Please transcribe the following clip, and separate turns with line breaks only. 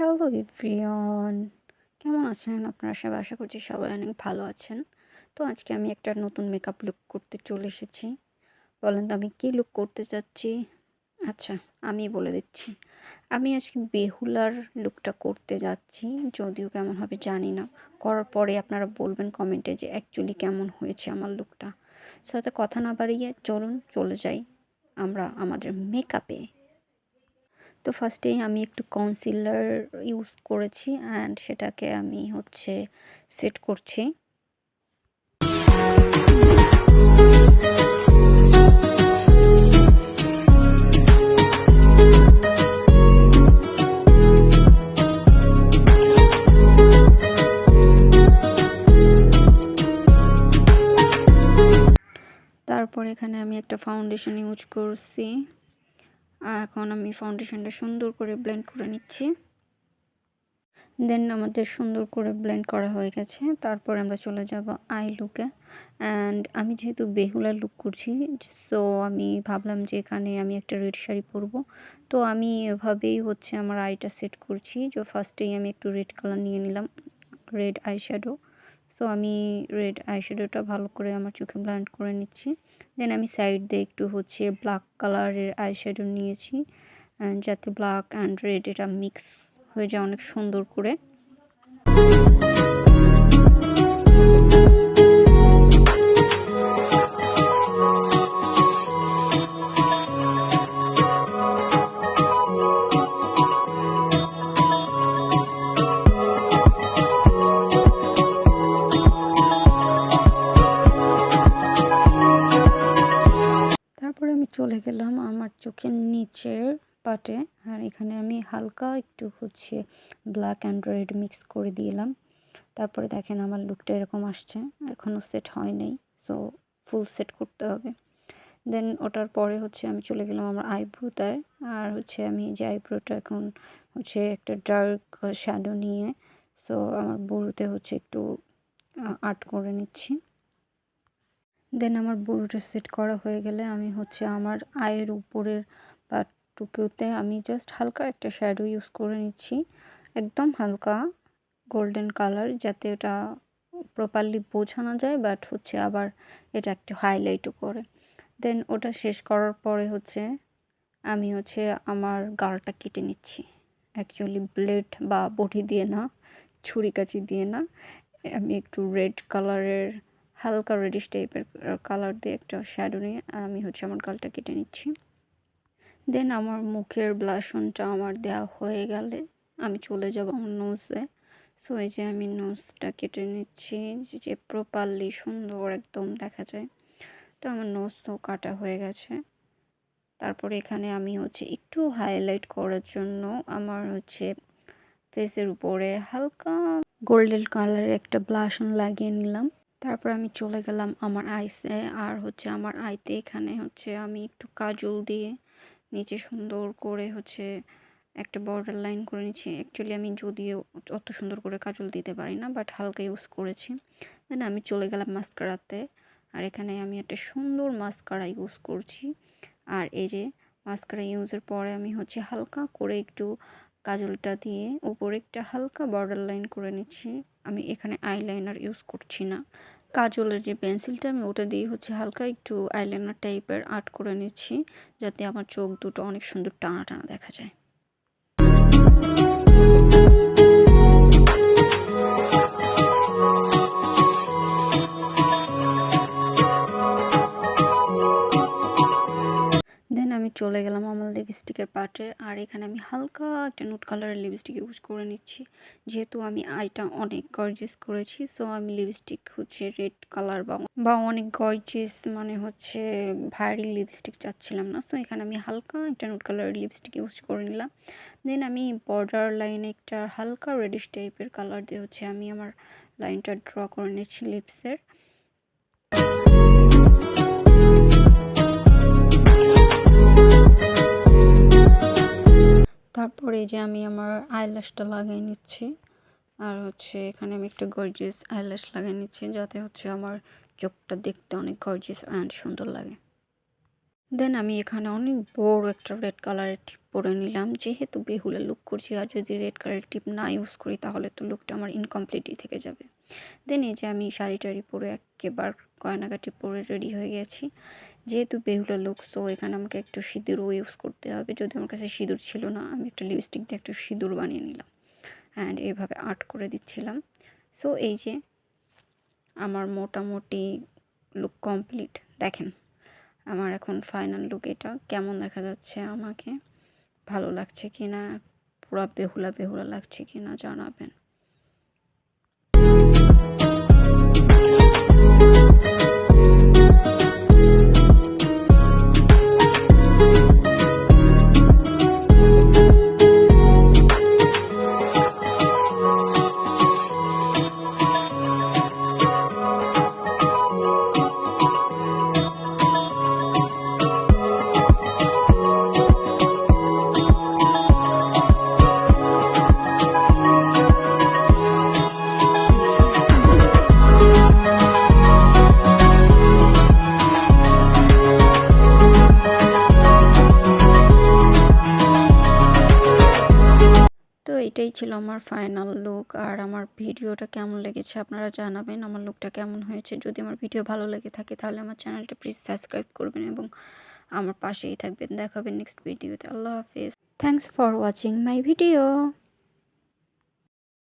Hello everyone, কেমন আছেন আপনারা সবাই? আশা করছি সবাই অনেক ভালো আছেন। তো আজকে আমি একটা নতুন মেকআপ লুক করতে চলে এসেছি। বলেন তো আমি কী লুক করতে চাচ্ছি? আচ্ছা, আমি বলে দিচ্ছি। আমি আজকে বেহুলার লুকটা করতে যাচ্ছি। যদিও কেমন হবে জানি না। করার পরে আপনারা বলবেন কমেন্টে যে অ্যাকচুয়ালি কেমন হয়েছে আমার লুকটা। সো এত কথা না বাড়িয়ে চলুন চলে যাই আমরা আমাদের মেকআপে। তো ফার্স্টেই আমি একটু কনসিলার ইউজ করেছি অ্যান্ড সেটাকে আমি সেট করছি। তারপর এখানে আমি একটা ফাউন্ডেশন ইউজ করছি। এখন আমি ফাউন্ডেশনটা সুন্দর করে ব্লেন্ড করে নিচ্ছি। দেন আমাদের সুন্দর করে ব্লেন্ড করা হয়ে গেছে। তারপর আমরা চলে যাব আই লুকে। অ্যান্ড আমি যেহেতু বেহুলা লুক করছি, সো আমি ভাবলাম যে এখানে আমি একটা রেড শাড়ি পরবো। তো আমি এভাবেই আমার আইটা সেট করছি। যে ফার্স্টেই আমি একটু রেড কালার নিয়ে নিলাম, রেড আইশ্যাডো। সো আমি রেড আইশ্যাডোটা ভালো করে আমার চোখে ব্লেন্ড করে নিচ্ছি। দেন আমি সাইড দিয়ে একটু ব্ল্যাক কালারের আইশ্যাডো নিয়েছি, যাতে ব্ল্যাক অ্যান্ড রেড এটা মিক্স হয়ে যায় অনেক সুন্দর করে। তারপরে আমি চলে গেলাম আমার চোখের নিচের পাটে, আর এখানে আমি হালকা একটু ব্ল্যাক অ্যান্ড রেড মিক্স করে দিলাম। তারপরে দেখেন আমার লুকটা এরকম আসছে, এখনও সেট হয় নাই, সো ফুল সেট করতে হবে। দেন ওটার পরে আমি চলে গেলাম আমার আইব্রোতে। আর আমি যে আইব্রোটা এখন একটা ডার্ক শ্যাডো নিয়ে, সো আমার বুড়োতে একটু আর্ট করে নিচ্ছি। দেন আমার বুড়োটা সেট করা হয়ে গেলে আমি আমার আয়ের উপরের পাটটুকুতে আমি জাস্ট হালকা একটা শ্যাডো ইউজ করে নিচ্ছি, একদম হালকা গোল্ডেন কালার, যাতে ওটা প্রপারলি বোঝানো যায়, বাট আবার এটা একটু হাইলাইটও করে। দেন ওটা শেষ করার পরে আমি আমার গালটা কেটে নিচ্ছি। অ্যাকচুয়ালি ব্লেড বা বটি দিয়ে না, ছুরি কাঁচি দিয়ে না, আমি একটু রেড কালারের হালকা রেডিশ টাইপের কালার দিয়ে একটা শ্যাডো নিয়ে আমি আমার গালটা কেটে নিচ্ছি। দেন আমার মুখের ব্লাশনটা আমার দেওয়া হয়ে গেলে আমি চলে যাব আমার নোজে। সো এই যে আমি নোজটা কেটে নিচ্ছি, যে প্রপারলি সুন্দর একদম দেখা যায়। তো আমার নোজ তো কাটা হয়ে গেছে। তারপরে এখানে আমি একটু হাইলাইট করার জন্য আমার ফেসের উপরে হালকা গোল্ডেন কালারের একটা ব্লাশন লাগিয়ে নিলাম। তারপর আমি চলে গেলাম আমার আইসে, আর আমার আইতে এখানে আমি একটু কাজল দিয়ে নিচে সুন্দর করে একটা বর্ডার লাইন করে নিচ্ছি। অ্যাকচুয়ালি আমি যদিও অত সুন্দর করে কাজল দিতে পারি না, বাট হালকা ইউজ করেছি। দেন আমি চলে গেলাম মাস্কারাতে, আর এখানে আমি একটা সুন্দর মাস্কারা ইউজ করছি। আর এই যে মাস্কারা ইউজের পরে আমি হালকা করে একটু কাজলটা দিয়ে উপরে একটা হালকা বর্ডার লাইন করে নিচ্ছি। আমি এখানে আইলাইনার ইউজ করছি না, কাজলের যে পেন্সিলটা আমি ওটা দিয়ে হালকা একটু আইলাইনার টাইপের আর্ট করে নিচ্ছি, যাতে আমার চোখ দুটো অনেক সুন্দর টানা টানা দেখা যায়। দেন আমি চলে গেলাম আমার লিপস্টিকের পার্টে, আর এখানে আমি হালকা একটা নুট কালারের লিপস্টিক ইউজ করে নিচ্ছি। যেহেতু আমি আইটা অনেক গর্জিয়াস করেছি, সো আমি লিপস্টিক রেড কালার বা অনেক গর্জিয়াস মানে ভারী লিপস্টিক চাচ্ছিলাম না। সো এখানে আমি হালকা একটা নুট কালারের লিপস্টিক ইউজ করে নিলাম। দেন আমি বর্ডার লাইনে একটা হালকা রেডিশ টাইপের কালার দিয়ে আমি আমার লাইনটা ড্র করে নিচ্ছি লিপসের। তারপরে যে আমি আমার আইল্যাশটা লাগিয়ে নিচ্ছি, আর এখানে আমি একটা গর্জিয়াস আইল্যাশ লাগিয়ে নিচ্ছি, যাতে আমার চোখটা দেখতে অনেক গর্জিয়াস অ্যান্ড সুন্দর লাগে। দেন আমি এখানে অনেক বড় একটা রেড কালারের টিপ পরে নিলাম, যেহেতু বেহুলা লুক করছি আর যদি রেড কালারের টিপ না ইউজ করি তাহলে তো লুকটা আমার ইনকমপ্লিটই থেকে যাবে। দেন এই যে আমি শাড়ি টাড়ি পরে একেবারে গয়নাগাটি পরে রেডি হয়ে গেছি। যেহেতু বেহুলা লুক, সো এখানে আমাকে একটু সিঁদুরও ইউজ করতে হবে। যদি আমার কাছে সিঁদুর ছিল না, আমি একটা লিপস্টিক দিয়ে একটু সিঁদুর বানিয়ে নিলাম অ্যান্ড এইভাবে আর্ট করে দিচ্ছিলাম। সো এই যে আমার মোটামুটি লুক কমপ্লিট। দেখেন আমার এখন ফাইনাল লুক এটা। কেমন দেখা যাচ্ছে আমাকে, ভালো লাগছে কি না, পুরা বেহুলা বেহুলা লাগছে কি না জানাবেন। তো এটাই ছিল আমার ফাইনাল লুক। আর আমার ভিডিওটা কেমন লেগেছে আপনারা জানাবেন, আমার লুকটা কেমন হয়েছে। যদি আমার ভিডিও ভালো লেগে থাকে তাহলে আমার চ্যানেলটা প্লিজ সাবস্ক্রাইব করবেন এবং আমার পাশেই থাকবেন। দেখা হবে নেক্সট ভিডিওতে। আল্লাহ হাফিজ। Thanks for watching my video.